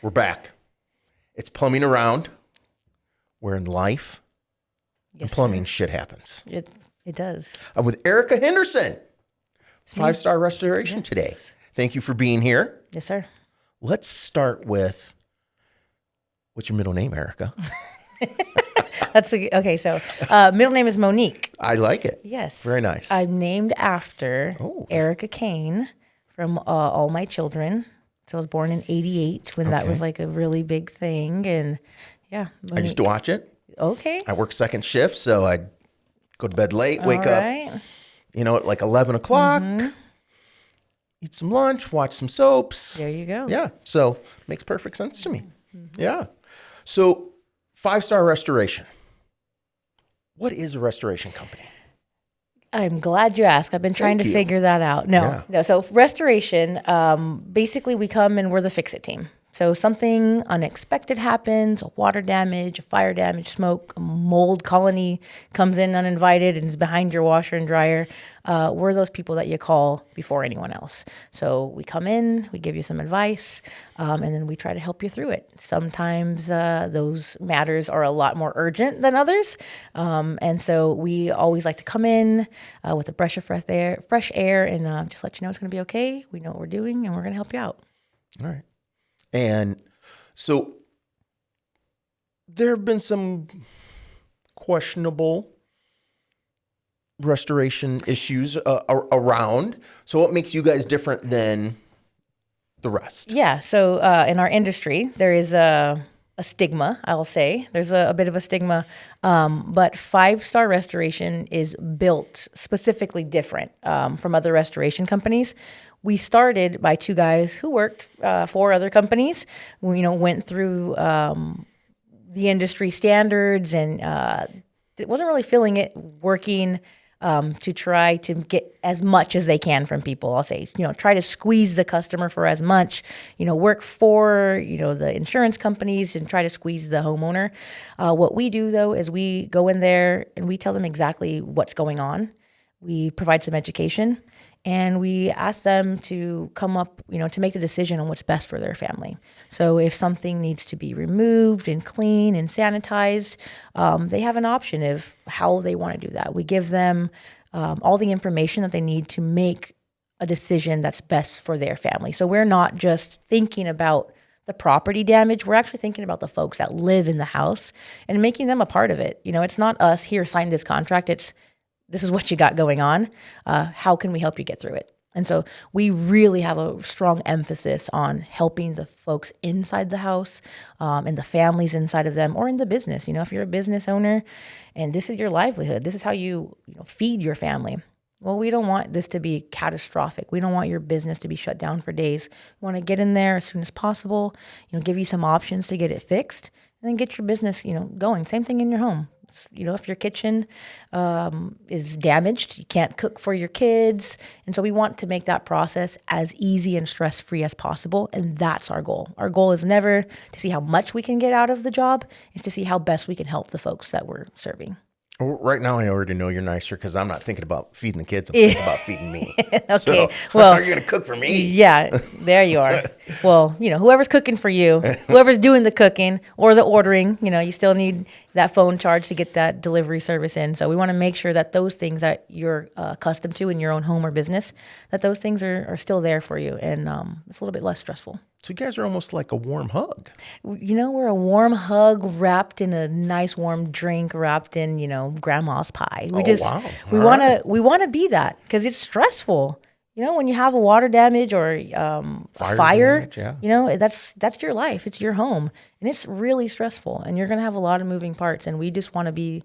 We're back. It's plumbing around. We're in life. Yes, and plumbing sir. shit happens. It does. I'm with Erica Henderson, It's me. 5-Star Restoration Yes. today. Thank you for being here. Yes, sir. Let's start with, what's your middle name, Erica? Okay. So, middle name is Monique. I like it. Yes. Very nice. I'm named after Oh. Erica Kane from All My Children. So I was born in '88 when that Okay. was like a really big thing, and yeah. I used to watch it. Okay. I work second shift, so I'd go to bed late, wake All up, right. at like 11 o'clock, eat some lunch, watch some soaps. There you go. Yeah. So makes perfect sense to me. Yeah. So 5-Star Restoration. What is a restoration company? I'm glad you asked. I've been trying Thank to you. figure that out. No, Yeah. no. So restoration, basically we come and we're the fix-it team. So something unexpected happens, a water damage, a fire damage, smoke, a mold colony comes in uninvited and is behind your washer and dryer. We're those people that you call before anyone else. So we come in, we give you some advice, and then we try to help you through it. Sometimes those matters are a lot more urgent than others. And so we always like to come in with a breath of fresh air and just let you know it's going to be okay. We know what we're doing and we're going to help you out. All right. And so there have been some questionable restoration issues around. So what makes you guys different than the rest? Yeah. So in our industry, there is a stigma, I'll say. There's a bit of a stigma. But 5-Star Restoration is built specifically different from other restoration companies. We started by two guys who worked for other companies. We, went through the industry standards and it wasn't really feeling it, working to try to get as much as they can from people. I'll say, try to squeeze the customer for as much, work for, the insurance companies and try to squeeze the homeowner. What we do though, is we go in there and we tell them exactly what's going on. We provide some education and we ask them to come up, to make the decision on what's best for their family. So if something needs to be removed and cleaned and sanitized, they have an option of how they want to do that. We give them all the information that they need to make a decision that's best for their family. So we're not just thinking about the property damage. We're actually thinking about the folks that live in the house and making them a part of it. It's not us here, sign this contract. It's this is what you got going on. How can we help you get through it? And so we really have a strong emphasis on helping the folks inside the house and the families inside of them or in the business. If you're a business owner and this is your livelihood, this is how you feed your family. Well, we don't want this to be catastrophic. We don't want your business to be shut down for days. We want to get in there as soon as possible, give you some options to get it fixed and then get your business, going. Same thing in your home. If your kitchen is damaged, you can't cook for your kids. And so we want to make that process as easy and stress-free as possible. And that's our goal. Our goal is never to see how much we can get out of the job. It's to see how best we can help the folks that we're serving. Right now, I already know you're nicer because I'm not thinking about feeding the kids. I'm thinking about feeding me. Okay, So, well, are you going to cook for me? Yeah, there you are. Well, whoever's cooking for you, whoever's doing the cooking or the ordering, you still need that phone charge to get that delivery service in. So we want to make sure that those things that you're accustomed to in your own home or business, that those things are still there for you. And it's a little bit less stressful. So you guys are almost like a warm hug. We're a warm hug wrapped in a nice warm drink, wrapped in, grandma's pie. We Wow. we want to be that because it's stressful. When you have a water damage or fire, damage, that's your life. It's your home and it's really stressful and you're going to have a lot of moving parts. And we just want to be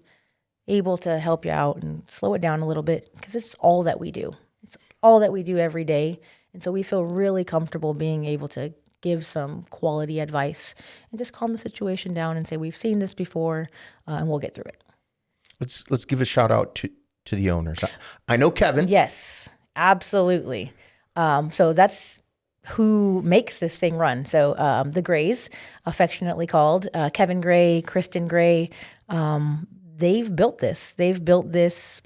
able to help you out and slow it down a little bit because it's all that we do. It's all that we do every day. And so we feel really comfortable being able to give some quality advice and just calm the situation down and say, we've seen this before and we'll get through it. Let's give a shout out to the owners. I know Kevin. Yes, absolutely. So that's who makes this thing run. So the Grays, affectionately called, Kevin Gray, Kristen Gray, they've built this. They've built this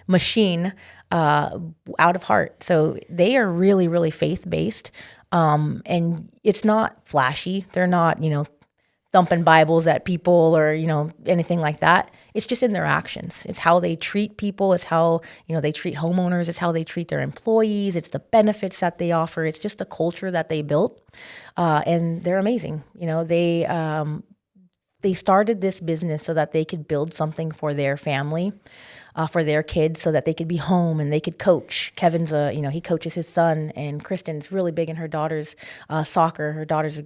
machine out of heart. So they are really, really faith-based. And it's not flashy. They're not, thumping Bibles at people or, anything like that. It's just in their actions. It's how they treat people. It's how, they treat homeowners. It's how they treat their employees. It's the benefits that they offer. It's just the culture that they built. And they're amazing. They started this business so that they could build something for their family, for their kids, so that they could be home and they could coach. Kevin's he coaches his son, and Kristen's really big in her daughter's soccer. Her daughter's,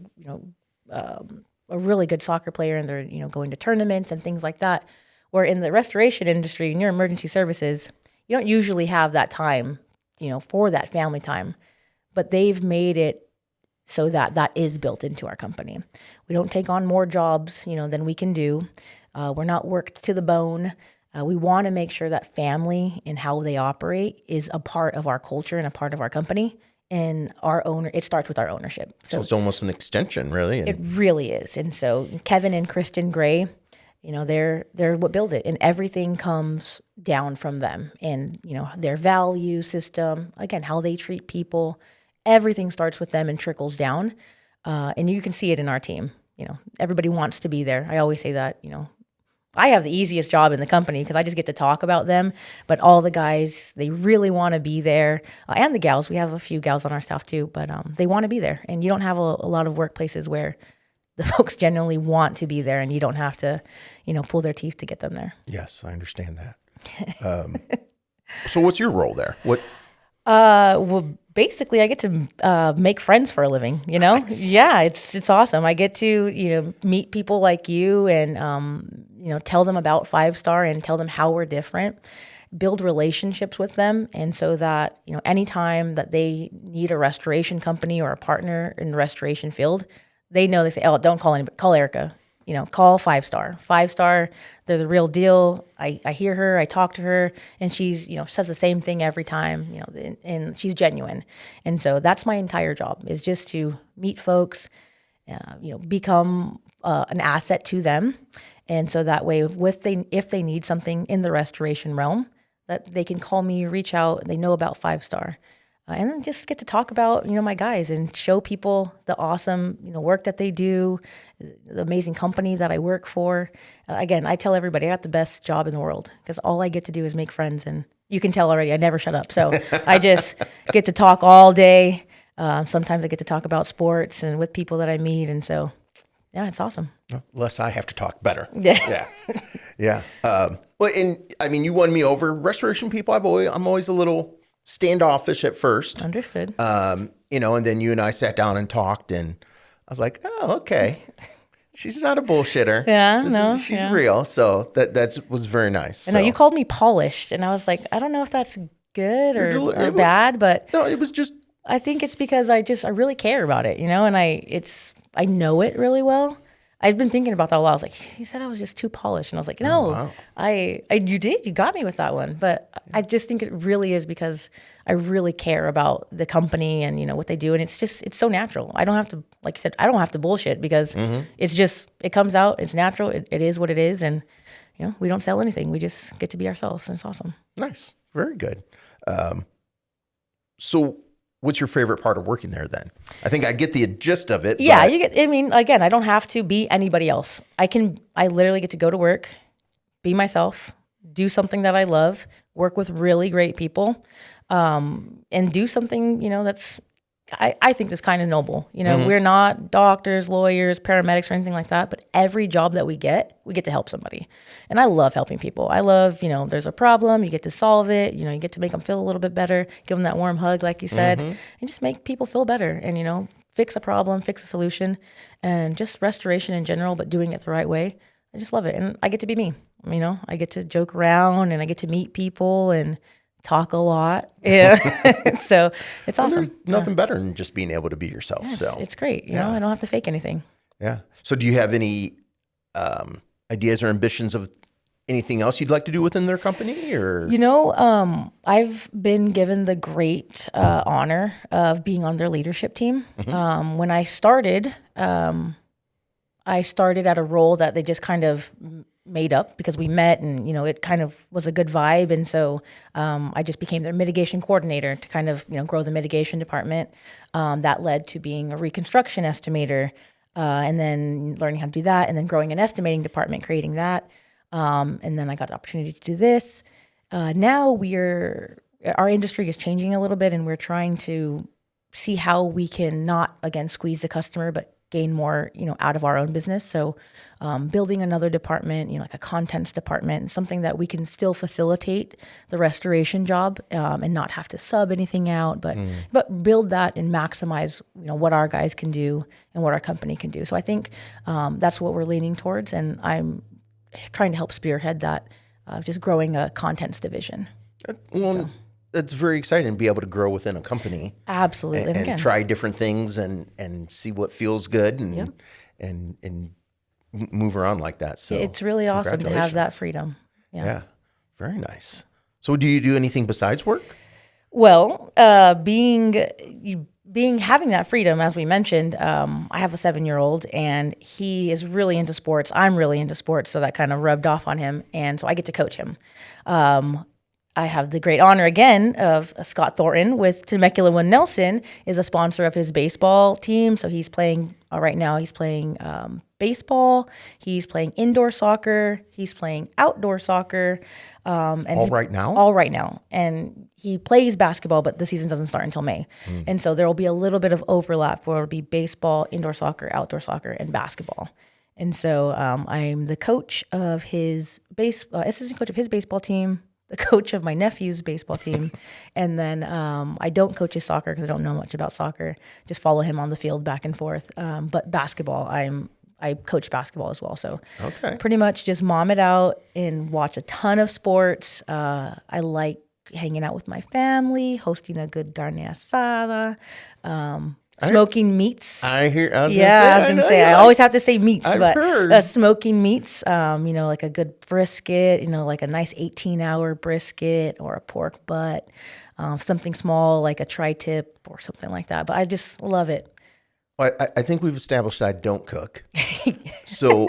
a really good soccer player, and they're, going to tournaments and things like that. Where in the restoration industry, in your emergency services, you don't usually have that time, for that family time. But they've made it so that is built into our company. We don't take on more jobs, than we can do. We're not worked to the bone. We want to make sure that family and how they operate is a part of our culture and a part of our company. And it starts with our ownership. So it's almost an extension, really. It really is. And so Kevin and Kristen Gray, they're what build it, and everything comes down from them. And, their value system, again, how they treat people, everything starts with them and trickles down. And you can see it in our team. Everybody wants to be there. I always say that, I have the easiest job in the company because I just get to talk about them. But all the guys, they really want to be there. And the gals, we have a few gals on our staff too, but they want to be there. And you don't have a lot of workplaces where the folks genuinely want to be there, and you don't have to, pull their teeth to get them there. Yes, I understand that. So what's your role there? Well, basically, I get to make friends for a living. Nice. Yeah, it's awesome. I get to meet people like you, and tell them about 5-Star and tell them how we're different. Build relationships with them, and so that anytime that they need a restoration company or a partner in the restoration field, they know. They say, "Oh, don't call anybody. Call Erica. Call 5-Star. 5-Star, they're the real deal." I hear her, I talk to her, and she's, says the same thing every time, and she's genuine. And so that's my entire job, is just to meet folks, become an asset to them. And so that way, if they need something in the restoration realm, that they can call me, reach out, they know about 5-Star. And then just get to talk about, my guys, and show people the awesome, work that they do, the amazing company that I work for. Again, I tell everybody I got the best job in the world because all I get to do is make friends. And you can tell already, I never shut up. So I just get to talk all day. Sometimes I get to talk about sports and with people that I meet. And so, yeah, it's awesome. Less I have to talk, better. Yeah. Yeah. Well, and I mean, you won me over. Restoration people, I'm always a little standoffish at first. Understood. And then you and I sat down and talked, and I was like, oh, okay. She's not a bullshitter. Yeah, she's real. So that was very nice. No, you called me polished, and I was like, I don't know if that's good or bad, but no, it was just. I think it's because I really care about it, and I know it really well. I've been thinking about that a lot. I was like, he said I was just too polished. And I was like, no, you got me with that one. But I just think it really is because I really care about the company and, what they do. And it's so natural. I don't have to, like you said, I don't have to bullshit because it's just, it comes out, it's natural. It is what it is. And, we don't sell anything. We just get to be ourselves. And it's awesome. Nice. Very good. So what's your favorite part of working there then? I think I get the gist of it. Yeah, again, I don't have to be anybody else. I literally get to go to work, be myself, do something that I love, work with really great people, and do something, I think that's kind of noble. We're not doctors, lawyers, paramedics, or anything like that, but every job that we get to help somebody. And I love helping people. I love, there's a problem, you get to solve it, you get to make them feel a little bit better, give them that warm hug, like you said, and just make people feel better and, fix a problem, fix a solution, and just restoration in general, but doing it the right way. I just love it. And I get to be me, I get to joke around and I get to meet people and talk a lot. Yeah. So it's awesome. There's nothing better than just being able to be yourself. Yes, so it's great. I don't have to fake anything. Yeah. So do you have any ideas or ambitions of anything else you'd like to do within their company or? I've been given the great honor of being on their leadership team. When I started at a role that they just kind of made up because we met and, it kind of was a good vibe. And so I just became their mitigation coordinator to kind of, grow the mitigation department. That led to being a reconstruction estimator and then learning how to do that and then growing an estimating department, creating that. And then I got the opportunity to do this. Now our industry is changing a little bit and we're trying to see how we can not, again, squeeze the customer, but gain more, out of our own business. So building another department, like a contents department, something that we can still facilitate the restoration job and not have to sub anything out, but build that and maximize, what our guys can do and what our company can do. So I think that's what we're leaning towards. And I'm trying to help spearhead that, just growing a contents division. Well, it's very exciting to be able to grow within a company. Absolutely. And try different things and see what feels good and move around like that. So it's really awesome to have that freedom. Yeah. Very nice. So do you do anything besides work? Well, having that freedom, as we mentioned, I have a 7-year-old and he is really into sports. I'm really into sports. So that kind of rubbed off on him. And so I get to coach him. I have the great honor again of Scott Thornton with Temecula Winnelson is a sponsor of his baseball team. So he's playing right now. He's playing baseball. He's playing indoor soccer. He's playing outdoor soccer. And all right now? All right now. And he plays basketball, but the season doesn't start until May. And so there will be a little bit of overlap where it'll be baseball, indoor soccer, outdoor soccer, and basketball. And so I'm the coach of his assistant coach of his baseball team, the coach of my nephew's baseball team. And then I don't coach his soccer because I don't know much about soccer. Just follow him on the field back and forth. But basketball, I coach basketball as well. So pretty much just mom it out and watch a ton of sports. I like hanging out with my family, hosting a good carne asada, smoking meats. I was going to say, I always have to say meats, I've heard. Smoking meats, like a good brisket, like a nice 18-hour brisket or a pork butt, something small like a tri-tip or something like that. But I just love it. I think we've established I don't cook. So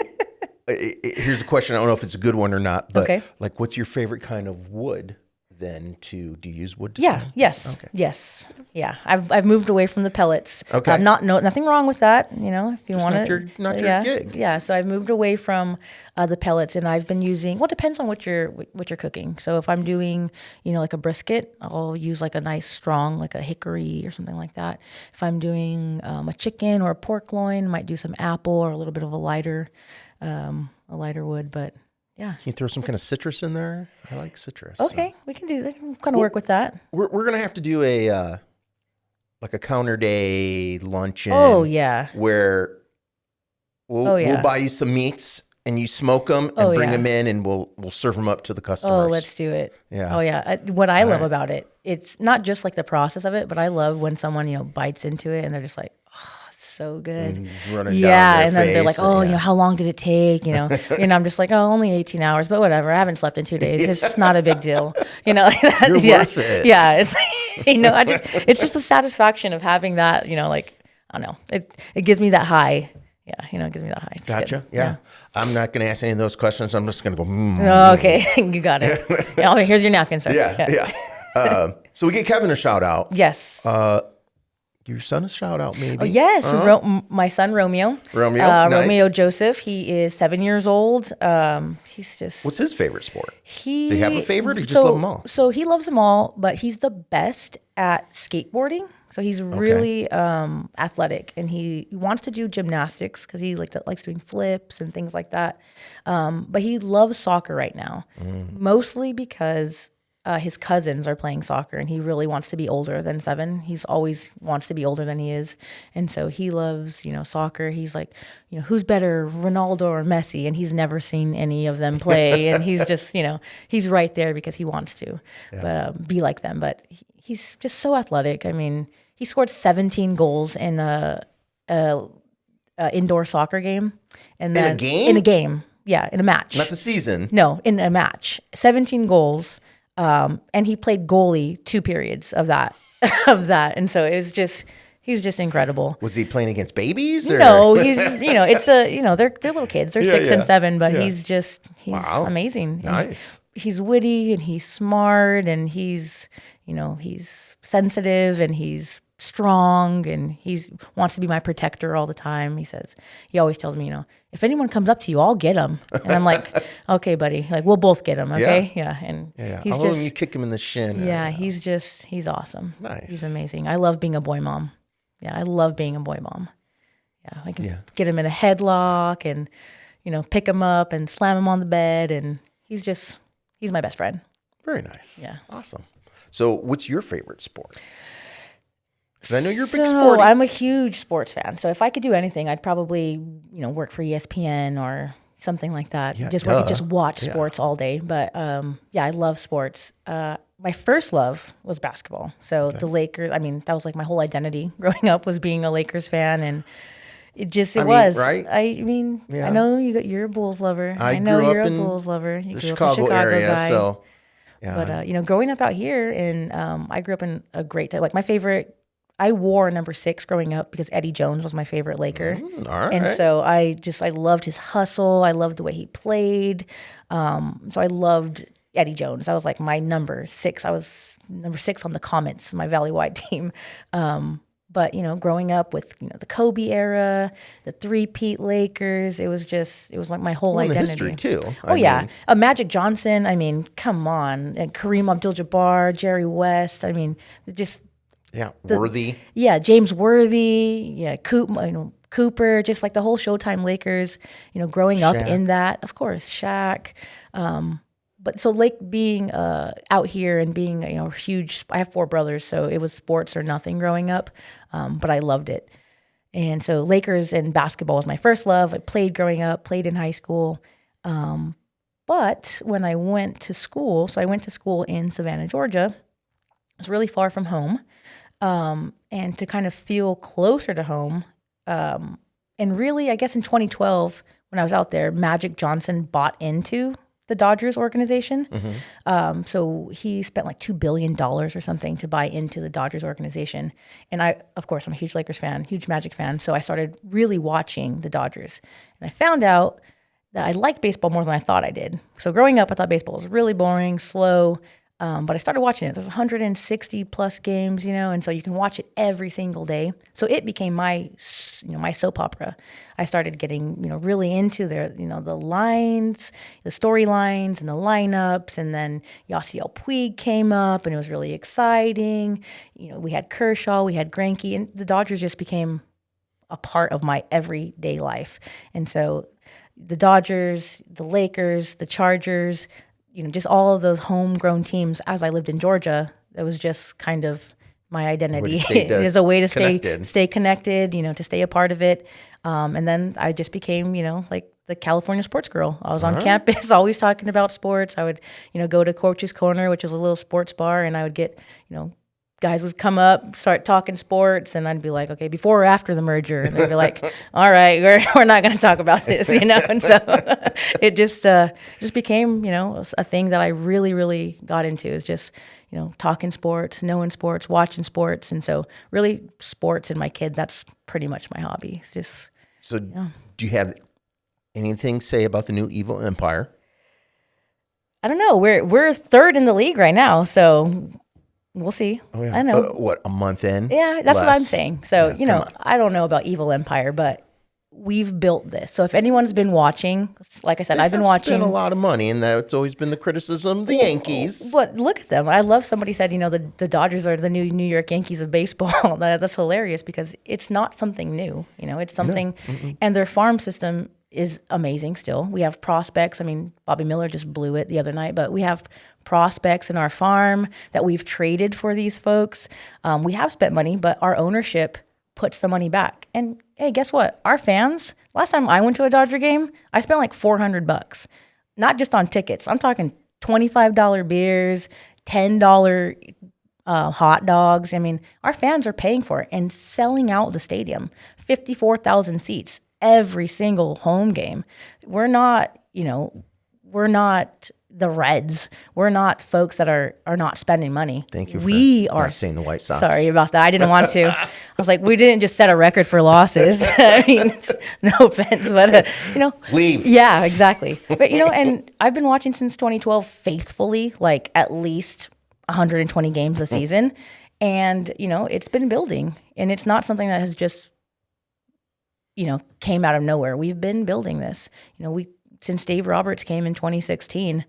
here's a question. I don't know if it's a good one or not, but like, what's your favorite kind of wood? Then do you use wood to smoke? Yes. Yeah. I've moved away from the pellets. Okay. Nothing wrong with that. If you want it. Not your gig. Yeah. So I've moved away from the pellets and I've been using, well, it depends on what you're cooking. So if I'm doing, like a brisket, I'll use like a nice strong, like a hickory or something like that. If I'm doing a chicken or a pork loin, might do some apple or a little bit of a lighter wood, but yeah. Can you throw some kind of citrus in there? I like citrus. Okay, so. We can kind of work with that. We're going to have to do a counter day luncheon. Oh, yeah. Where we'll buy you some meats and you smoke them and bring them in and we'll serve them up to the customers. Oh, let's do it. Yeah. Oh, yeah. What I love about it, it's not just like the process of it, but I love when someone, bites into it and they're just like, oh, so good. And running down their and then they're like, face, oh, how long did it take? And I'm just like, oh, only 18 hours, but whatever. I haven't slept in 2 days. It's not a big deal. Like that. You're worth it. Yeah. It's like, it's just the satisfaction of having that, like, I don't know. It gives me that high. Yeah. It gives me that high. It's gotcha. Good. Yeah. I'm not going to ask any of those questions. I'm just going to go, Oh, okay. You got it. Here's your napkin, sir. Yeah. So we get Kevin a shout out. Yes. Your son a shout out, maybe? Oh, yes. My son, Romeo. Nice. Romeo Joseph. He is 7 years old. He's just... What's his favorite sport? Does he have a favorite or you just love them all? So he loves them all, but he's the best at skateboarding. So he's really athletic and he wants to do gymnastics because he likes doing flips and things like that. But he loves soccer right now, mostly because... his cousins are playing soccer and he really wants to be older than 7. He's always wants to be older than he is. And so he loves, soccer. He's like, who's better, Ronaldo or Messi? And he's never seen any of them play. And he's just, he's right there because he wants to be like them. But he's just so athletic. I mean, he scored 17 goals in a indoor soccer game. And then, in a game? In a game. Yeah, in a match. Not the season. No, in a match. 17 goals. And he played goalie 2 periods of that. And so it was just, He's just incredible. Was he playing against babies? Or? No, he's, they're little kids. They're 6 and 7, but he's amazing. Nice. He's witty and he's smart and he's sensitive and he's strong and he wants to be my protector all the time. He always tells me, if anyone comes up to you, I'll get him. And I'm like, okay, buddy, like we'll both get him. Okay. Yeah. And he's just, you kick him in the shin. Yeah. He's awesome. Nice. He's amazing. I love being a boy mom. Yeah. I love being a boy mom. Yeah. I can get him in a headlock and, pick him up and slam him on the bed. And he's my best friend. Very nice. Yeah. Awesome. So what's your favorite sport? Because I know you're a big sporty. I'm a huge sports fan. So if I could do anything, I'd probably, work for ESPN or something like that. Yeah, where I could just watch sports all day. But I love sports. My first love was basketball. So the Lakers, that was like my whole identity growing up was being a Lakers fan. And it was. Right? I know you're a Bulls lover. I know grew you're up a in Bulls lover. You the grew Chicago up a Chicago area, guy. so yeah. But growing up out here, and I grew up in a great time. Like my favorite, I wore number 6 growing up because Eddie Jones was my favorite Laker. All right. And so I loved his hustle. I loved the way he played. So I loved Eddie Jones. I was like my number 6. I was number 6 on the Comets, my Valley Wide team. But, growing up with, the Kobe era, the three-peat Lakers, it was like my whole identity. The history, too. Magic Johnson, come on. And Kareem Abdul-Jabbar, Jerry West, Worthy. Yeah, James Worthy, Cooper, just like the whole Showtime Lakers, growing up in that, of course, Shaq. But so being out here and being, huge, I have 4 brothers, so it was sports or nothing growing up, but I loved it. And so Lakers and basketball was my first love. I played growing up, played in high school. But when I went to school, I went to school in Savannah, Georgia. It was really far from home. And to kind of feel closer to home. And really, I guess in 2012, when I was out there, Magic Johnson bought into the Dodgers organization. Mm-hmm. So he spent like $2 billion or something to buy into the Dodgers organization. And I'm a huge Lakers fan, huge Magic fan. So I started really watching the Dodgers. And I found out that I liked baseball more than I thought I did. So growing up, I thought baseball was really boring, slow. But I started watching it. There's 160 plus games, and so you can watch it every single day. So it became my soap opera. I started getting, really into the lines, the storylines and the lineups. And then Yasiel Puig came up and it was really exciting. We had Kershaw, we had Greinke, and the Dodgers just became a part of my everyday life. And so the Dodgers, the Lakers, the Chargers, just all of those homegrown teams as I lived in Georgia, that was just kind of my identity. It is a way to stay connected, to stay a part of it. And then I just became, like the California sports girl. I was on campus always talking about sports. I would, go to Coach's Corner, which is a little sports bar, and I would get, guys would come up, start talking sports, and I'd be like, okay, before or after the merger? And they'd be like, all right, we're not going to talk about this, And so it just became, a thing that I really, really got into is just, talking sports, knowing sports, watching sports. And so really sports and my kid, that's pretty much my hobby. It's just. So do you have anything to say about the new Evil Empire? I don't know. We're 3rd in the league right now, so we'll see. Oh, yeah. I know. What, a month in? Yeah, that's what I'm saying. So, I don't know about Evil Empire, but we've built this. So if anyone's been watching, like I said, I've been watching. Spent a lot of money, and that's always been the criticism of the Yankees. But look at them. I love somebody said, the Dodgers are the new New York Yankees of baseball. That's hilarious because it's not something new. It's something, and their farm system is amazing still. We have prospects. Bobby Miller just blew it the other night, but we have prospects in our farm that we've traded for these folks. We have spent money, but our ownership puts the money back. And hey, guess what? Our fans, last time I went to a Dodger game, I spent like $400, not just on tickets. I'm talking $25 beers, $10 hot dogs. Our fans are paying for it and selling out the stadium, 54,000 seats every single home game. We're not the Reds. We're not folks that are not spending money. Thank you for not saying the White Sox. Sorry about that. I didn't want to. I was like, we didn't just set a record for losses. I mean, no offense, but leave. Yeah, exactly. But and I've been watching since 2012 faithfully, like at least 120 games a season, and it's been building, and it's not something that has just came out of nowhere. We've been building this. Since Dave Roberts came in 2016.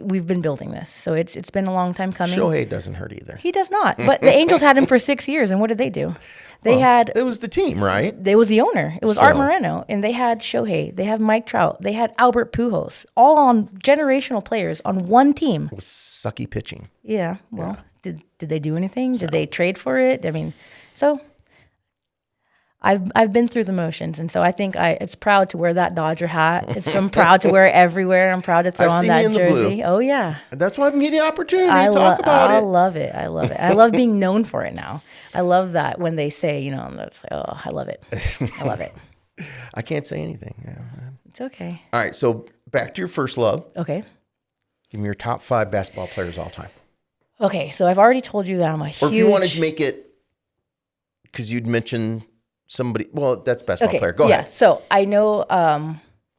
We've been building this. So it's been a long time coming. Shohei doesn't hurt either. He does not. But the Angels had him for 6 years, and what did they do? It was the team, right? It was the owner. It was Art Moreno, and they had Shohei. They had Mike Trout. They had Albert Pujols, all on generational players on one team. It was sucky pitching. Yeah. Well, did they do anything? Did they trade for it? I mean, so I've been through the motions, and so I think it's proud to wear that Dodger hat. I'm proud to wear it everywhere. I'm proud to throw on that jersey. Blue. Oh yeah, that's why I'm getting the opportunity to talk about it. I love it. I love it. I love being known for it now. I love that when they say, I'm just like, oh, I love it. I love it. I can't say anything. It's okay. All right, so back to your first love. Okay. Give me your top 5 basketball players all time. Okay, so I've already told you that I'm a huge. Or if you wanted to make it, because you'd mentioned somebody, well, that's basketball player. Go ahead. Yeah, so I know,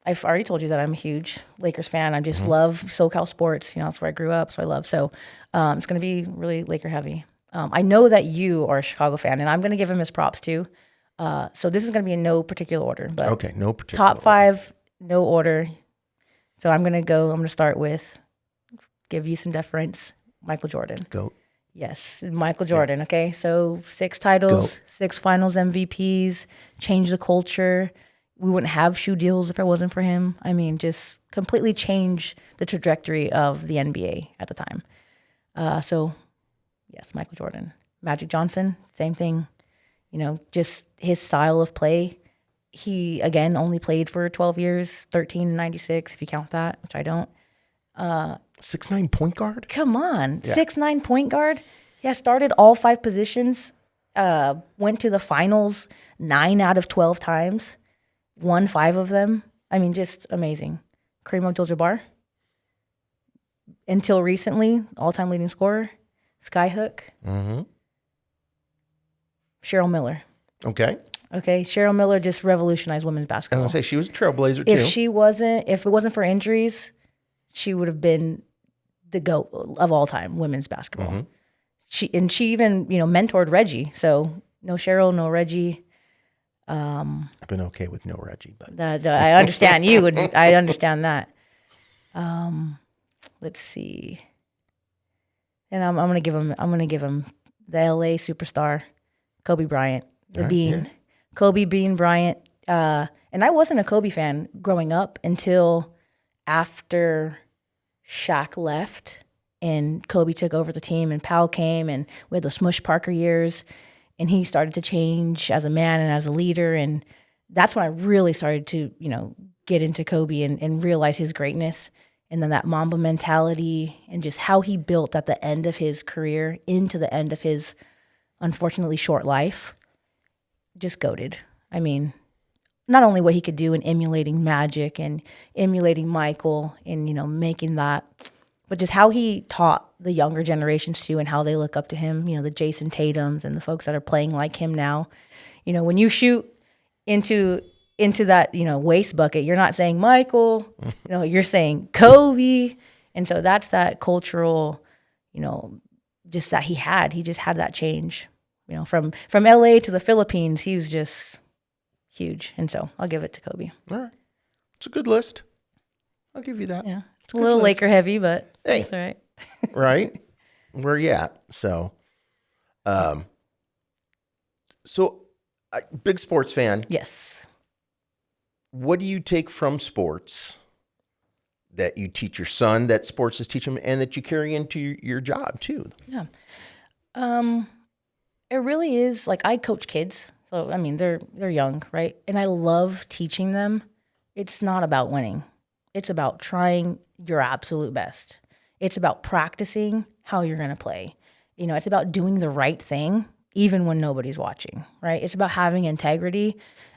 I've already told you that I'm a huge Lakers fan. I just love SoCal sports. That's where I grew up, so I love. So it's going to be really Laker heavy. I know that you are a Chicago fan, and I'm going to give him his props too. So this is going to be in no particular order. But okay, no particular top 5, no order. So I'm going to start with, give you some deference, Michael Jordan. Go. Yes, Michael Jordan, okay? So 6 titles, 6 finals MVPs, changed the culture. We wouldn't have shoe deals if it wasn't for him. I mean, just completely changed the trajectory of the NBA at the time. So, yes, Michael Jordan. Magic Johnson, same thing. Just his style of play. He, again, only played for 12 years, 13 in 96, if you count that, which I don't. 6'9" point guard? Come on. Yeah. 6'9" point guard. Yeah, started all 5 positions, went to the finals 9 out of 12 times, won 5 of them. I mean, just amazing. Kareem Abdul-Jabbar. Until recently, all-time leading scorer. Skyhook. Mm-hmm. Cheryl Miller. Okay. Cheryl Miller just revolutionized women's basketball. I was going to say, she was a trailblazer too. If it wasn't for injuries, she would have been the GOAT of all time, women's basketball. Mm-hmm. She even, mentored Reggie. So no Cheryl, no Reggie. I've been okay with no Reggie, but I understand you, and I understand that. Let's see. And I'm gonna give him the LA superstar, Kobe Bryant, the Bean, yeah. Kobe Bean Bryant. And I wasn't a Kobe fan growing up until after Shaq left and Kobe took over the team and Powell came, and we had the Smush Parker years, and he started to change as a man and as a leader. And that's when I really started to, get into Kobe and realize his greatness. And then that Mamba mentality and just how he built at the end of his career into the end of his unfortunately short life, just goated. I mean, not only what he could do in emulating Magic and emulating Michael and, making that, but just how he taught the younger generations too and how they look up to him, the Jason Tatums and the folks that are playing like him now. When you shoot into that, waste bucket, you're not saying Michael, you're saying Kobe. And so that's that cultural, just that he just had that change, from LA to the Philippines, he was just huge. And so I'll give it to Kobe. All right. It's a good list. I'll give you that. Yeah. It's a little Laker heavy, but hey, that's all right. Right? Where you at? So, big sports fan. Yes. What do you take from sports that you teach your son, that sports is teaching him, and that you carry into your job too? Yeah. It really is, like, I coach kids. So, I mean, they're young, right? And I love teaching them. It's not about winning. It's about trying your absolute best. It's about practicing how you're going to play. It's about doing the right thing, even when nobody's watching, right? It's about having integrity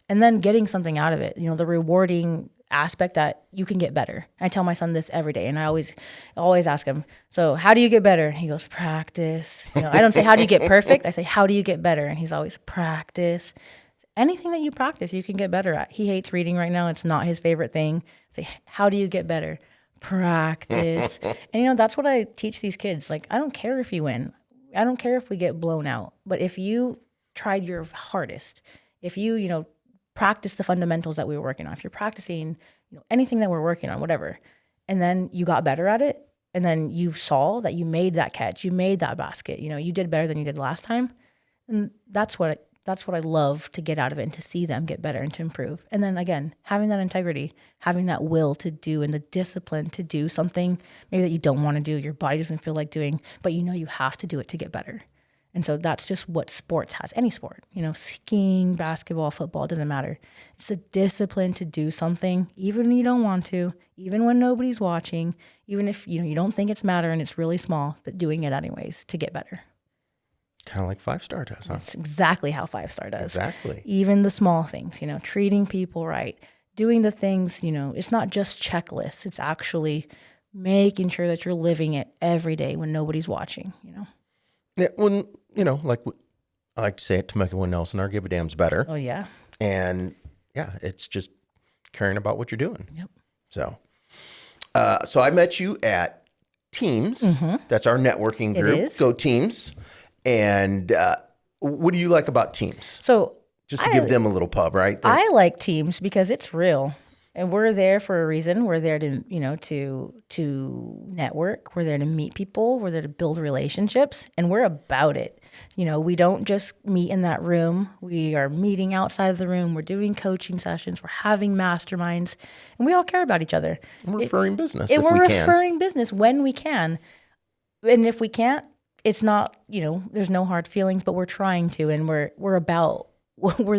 and then getting something out of it. The rewarding aspect that you can get better. I tell my son this every day, and I always ask him, so how do you get better? He goes, practice. I don't say, how do you get perfect? I say, how do you get better? And he's always, practice. Anything that you practice, you can get better at. He hates reading right now. It's not his favorite thing. I say, how do you get better? Practice. And, that's what I teach these kids. Like, I don't care if you win. I don't care if we get blown out. But if you tried your hardest, if you, practice the fundamentals that we were working on, if you're practicing, anything that we're working on, whatever, and then you got better at it, and then you saw that you made that catch, you made that basket, you did better than you did last time. And that's what I love to get out of it, and to see them get better and to improve. And then again, having that integrity, having that will to do, and the discipline to do something maybe that you don't want to do, your body doesn't feel like doing, but you have to do it to get better. And so that's just what sports has, any sport, skiing, basketball, football, it doesn't matter. It's a discipline to do something, even when you don't want to, even when nobody's watching, even if, you don't think it's matter and it's really small, but doing it anyways to get better. Kind of like 5-star does, huh? That's exactly how 5-star does. Exactly. Even the small things, treating people right, doing the things, it's not just checklists. It's actually making sure that you're living it every day when nobody's watching, Yeah, when, like I like to say at Temecula, Winnelson, our give a damn's better. Oh, yeah. And yeah, it's just caring about what you're doing. Yep. So I met you at Teams. Mm-hmm. That's our networking group. It is. Go Teams. And what do you like about Teams? So just to give them a little pub, right? I like Teams because it's real. And we're there for a reason. We're there to, to network. We're there to meet people. We're there to build relationships. And we're about it. We don't just meet in that room. We are meeting outside of the room. We're doing coaching sessions. We're having masterminds. And we all care about each other. And we're referring business if we can. We're referring business when we can. And if we can't, it's not, there's no hard feelings, but we're trying to. And we're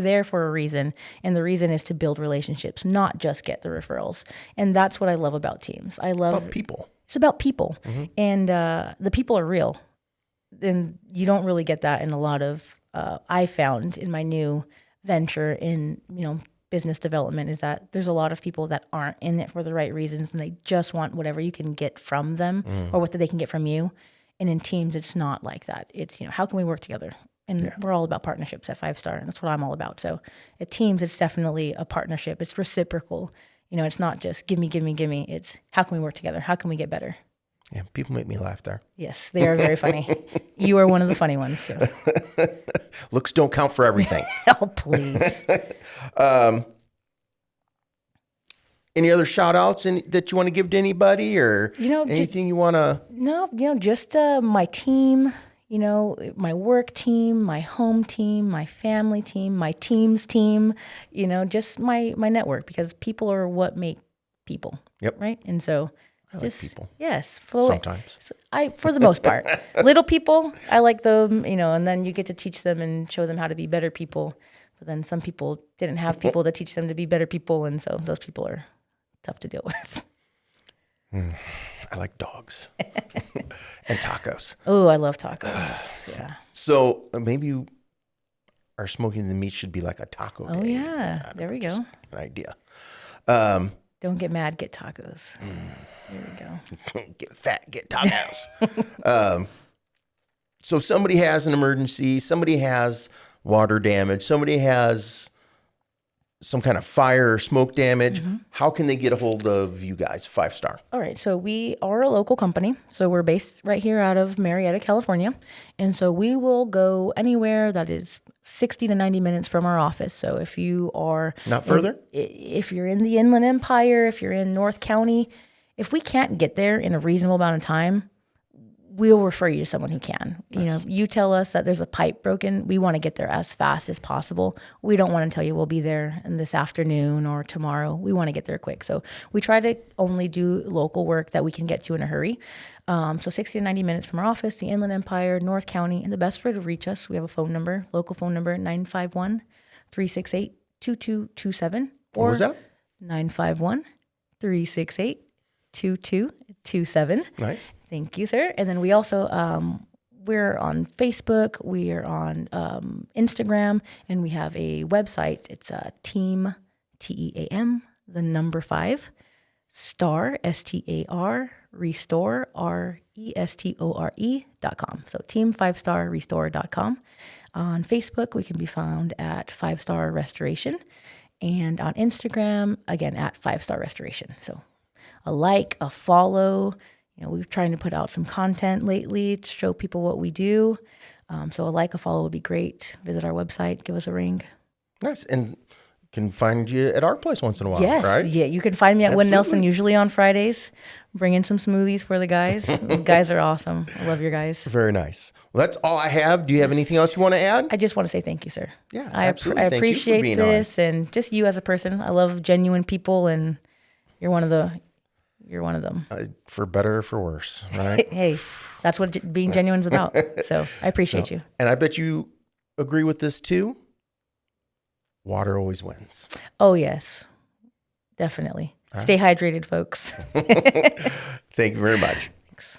there for a reason, and the reason is to build relationships, not just get the referrals. And that's what I love about Teams. I love about people. It's about people, mm-hmm. And the people are real, and you don't really get that in a lot of. I found in my new venture in business development is that there's a lot of people that aren't in it for the right reasons, and they just want whatever you can get from them or what they can get from you. And in Teams, it's not like that. It's how can we work together? And we're all about partnerships at 5-star, and that's what I'm all about. So at Teams, it's definitely a partnership. It's reciprocal. It's not just give me. It's how can we work together? How can we get better? Yeah, people make me laugh there. Yes, they are very funny. You are one of the funny ones, too. Looks don't count for everything. Oh, please. Any other shout outs that you want to give to anybody or anything you want to? No, just my team. My work team, my home team, my family team, my team's team, just my network, because people are what make people. Yep. Right. And so I like people. Yes. Sometimes. For the most part, little people, I like them, and then you get to teach them and show them how to be better people. But then some people didn't have people to teach them to be better people. And so those people are tough to deal with. I like dogs and tacos. Oh, I love tacos. Yeah. So maybe our smoking the meat should be like a taco day. Oh, yeah. There we go. An idea. Don't get mad, get tacos. There we go. Get fat, get tacos. So somebody has an emergency, somebody has water damage, somebody has some kind of fire or smoke damage. Mm-hmm. How can they get a hold of you guys, 5-star? All right. So we are a local company. So we're based right here out of Marietta, California. And so we will go anywhere that is 60 to 90 minutes from our office. So if you are... Not further? If you're in the Inland Empire, if you're in North County, if we can't get there in a reasonable amount of time, we'll refer you to someone who can. Nice. You tell us that there's a pipe broken. We want to get there as fast as possible. We don't want to tell you we'll be there in this afternoon or tomorrow. We want to get there quick. So we try to only do local work that we can get to in a hurry. So 60 to 90 minutes from our office, the Inland Empire, North County. And the best way to reach us, we have a phone number, local phone number, 951-368-2227. What was that? 951-368-2227. Nice. Thank you, sir. And then we also, we're on Facebook, we are on Instagram, and we have a website. It's team, the number 5, star, STAR, restore, RESTORE.com. So team5starrestore.com. On Facebook, we can be found at 5-Star Restoration, and on Instagram, again, at 5-Star Restoration. So a like, a follow. We're trying to put out some content lately to show people what we do. So a like, a follow would be great. Visit our website, give us a ring. Nice. And can find you at our place once in a while, yes, right? Yeah, you can find me at Winnelson, usually on Fridays. Bring in some smoothies for the guys. Those guys are awesome. I love your guys. Very nice. Well, that's all I have. Do you have anything else you want to add? I just want to say thank you, sir. Yeah, absolutely. I appreciate this and just you as a person. I love genuine people, and you're one of them. For better or for worse, right? Hey, that's what being genuine is about. So I appreciate you. And I bet you agree with this too. Water always wins. Oh, yes, definitely. Stay hydrated, folks. Thank you very much. Thanks.